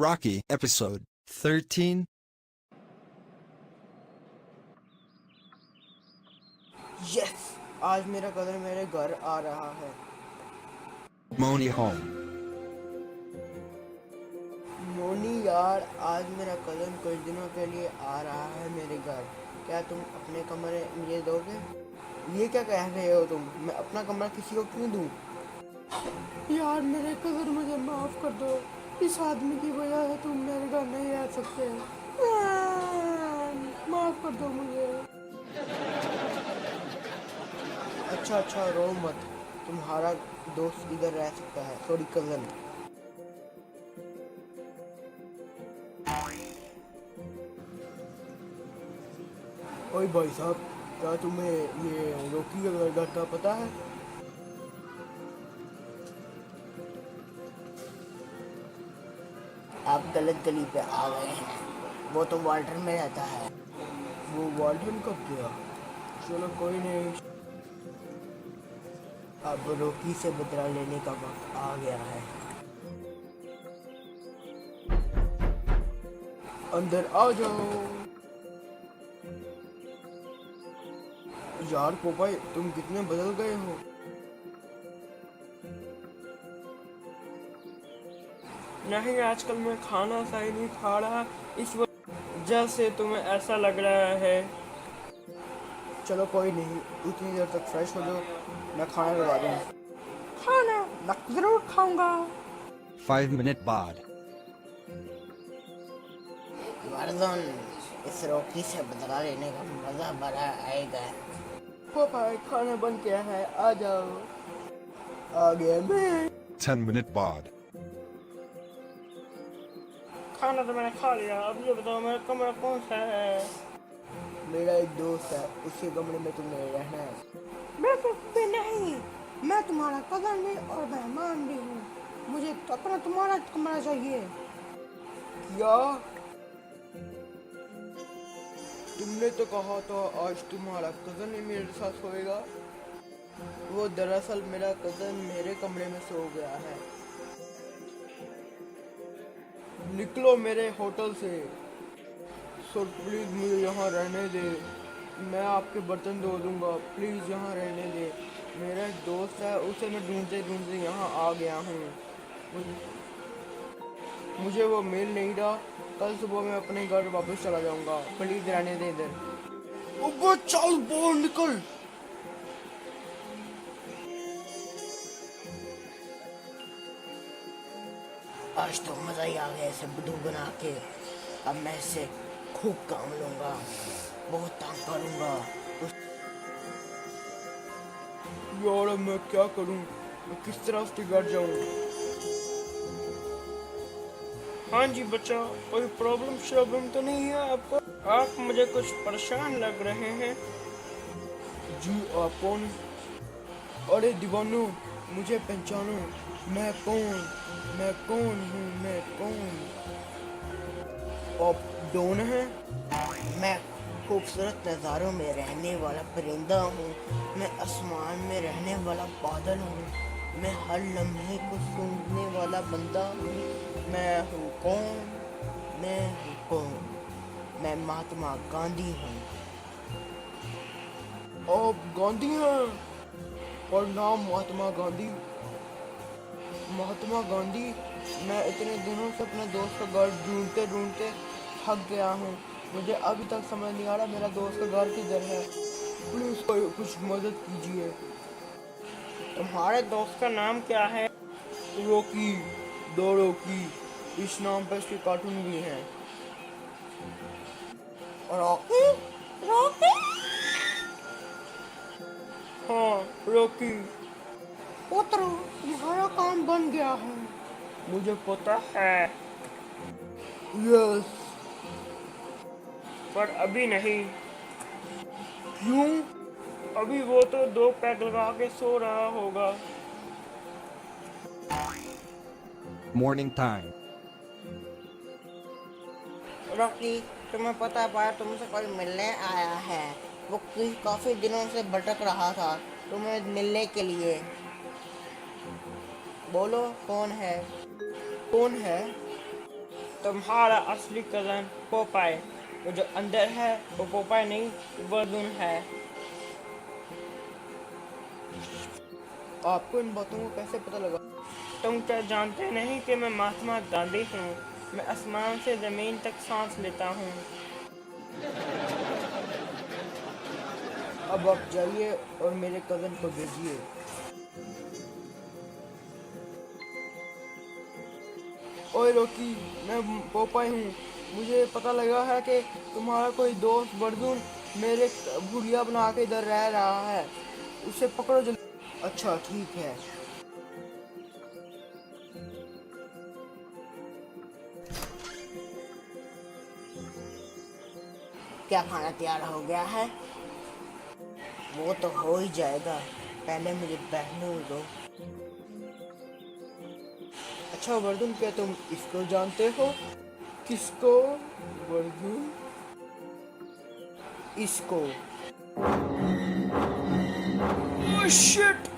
Rocky, Episode 13. Yes, आज मेरा कदर मेरे घर आ रहा है। Moni home. मोनी यार, आज मेरा कज़न कुछ दिनों के लिए आ रहा है मेरे घर। क्या तुम अपने कमरे मुझे दोगे? ये क्या कह रहे हो तुम? मैं अपना कमरा किसी को क्यों दूं? यार मेरे कज़न, मुझे माफ़ कर दो। इस आदमी की वजह से तुम मेरे घर नहीं रह सकते। माफ़ कर दो मुझे। अच्छा, रो मत। तुम्हारा दोस्त इधर रह सकता है। Sorry cousin. ओए भाई साहब, क्या तुम्हें ये रॉकी के घर का पता है? आप गलत गली पे आ गए हैं। वो तो वाल्टर में रहता है। वो वाल्टर कब गया? चलो कोई नहीं। अब रॉकी से बदला लेने का वक्त आ गया है। अंदर आ जाओ। यार पोपाई, तुम कितने बदल गए हो। नहीं, आजकल मैं खाना सही नहीं खा रहा, इस वजह से तुम्हें ऐसा लग रहा है। चलो कोई नहीं, उतनी देर तक फ्रेश हो जाओ, मैं खाना लगा दूँ। खाना मैं जरूर खाऊंगा। 5-minute bod. वर्दन, इस रॉकी से बदला लेने का मजा बड़ा आएगा। पोपाई, खाना बन गया है, आ जाओ। आ गया मैं। 10-minute bod. खाना तो मैंने खा लिया। अब ये बताओ मेरा कमरा कौन सा है? मेरा एक दोस्त है, उसके कमरे में तुम्हें रहना है। बिल्कुल भी नहीं, मैं तुम्हारा कज़न भी और मेहमान भी हूँ। मुझे तो अपना तुम्हारा कमरा चाहिए। क्या? तुमने तो कहा था आज तुम्हारा कज़न ही मेरे साथ सोएगा। वो दरअसल मेरा कज़न मेरे कमरे में सो गया है। निकलो मेरे होटल से। सर प्लीज़ मुझे यहाँ रहने दे। मैं आपके बर्तन धो दूँगा, प्लीज़ यहाँ रहने दे। मेरा एक दोस्त है, उसे मैं ढूंढते ढूंढते यहाँ आ गया हूँ। मुझे वो मिल नहीं रहा। कल सुबह मैं अपने घर वापस चला जाऊँगा, प्लीज़ रहने दे इधर। वो चल बाहर निकल। आज तो मज़ा ही आ गया इसे बुद्धू बना के। अब मैं इससे खूब काम लूँगा, बहुत तंग करूँगा। यार मैं क्या करूँ? मैं किस तरह से घर जाऊँ? हाँ जी बच्चा, कोई प्रॉब्लम तो नहीं है आपको? आप मुझे कुछ परेशान लग रहे हैं। जी आप कौन? अरे दीवानो, मुझे पहचानो। मैं कौन हूँ? मैं कौन? आप डॉन हैं? मैं खूबसूरत नज़ारों में रहने वाला परिंदा हूँ। मैं आसमान में रहने वाला बादल हूँ। मैं हर लम्हे को सूंघने वाला बंदा हूँ। मैं हूँ कौन? मैं महात्मा गांधी हूँ। आप गांधी हैं? और नाम महात्मा गांधी? महात्मा गांधी, मैं इतने दिनों से अपने दोस्त का घर ढूंढते ढूंढते थक गया हूँ। मुझे अभी तक समझ नहीं आ रहा मेरा दोस्त का घर किधर है। प्लीज़ कोई कुछ मदद कीजिए। तुम्हारे दोस्त का नाम क्या है? रॉकी, दो रॉकी। इस नाम पर इसके कार्टून भी हैं। रॉकी? हाँ, रॉकी। पुत्र, तुम्हारा काम बन गया है। मुझे पता है। यस। पर अभी नहीं। क्यों? अभी वो तो 2 पैक लगा के सो रहा होगा। Morning time. रॉकी, तुम्हें पता है तुमसे कोई मिलने आया है। वो काफी दिनों से भटक रहा था तुम्हें मिलने के लिए। बोलो कौन है? तुम्हारा असली कजन पोपाय, वो जो अंदर है वो पोपाय नहीं, वर्दुन है। आपको इन बातों को कैसे पता लगा? तुम क्या जानते नहीं कि मैं महात्मा गांधी हूँ? मैं आसमान से जमीन तक सांस लेता हूँ। अब आप जाइए और मेरे कजन को भेजिए। ओए रॉकी, मैं पोपाय हूँ। मुझे पता लगा है कि तुम्हारा कोई दोस्त वर्दुन मेरे भुलिया बना के इधर रह रहा है। उसे पकड़ो जल्दी। अच्छा ठीक है। क्या खाना तैयार हो गया है? वो तो हो ही जाएगा, पहले मुझे बैठने दो। अच्छा वर्दुन, क्या तुम इसको जानते हो? किसको? वर्दुन, इसको। Oh shit!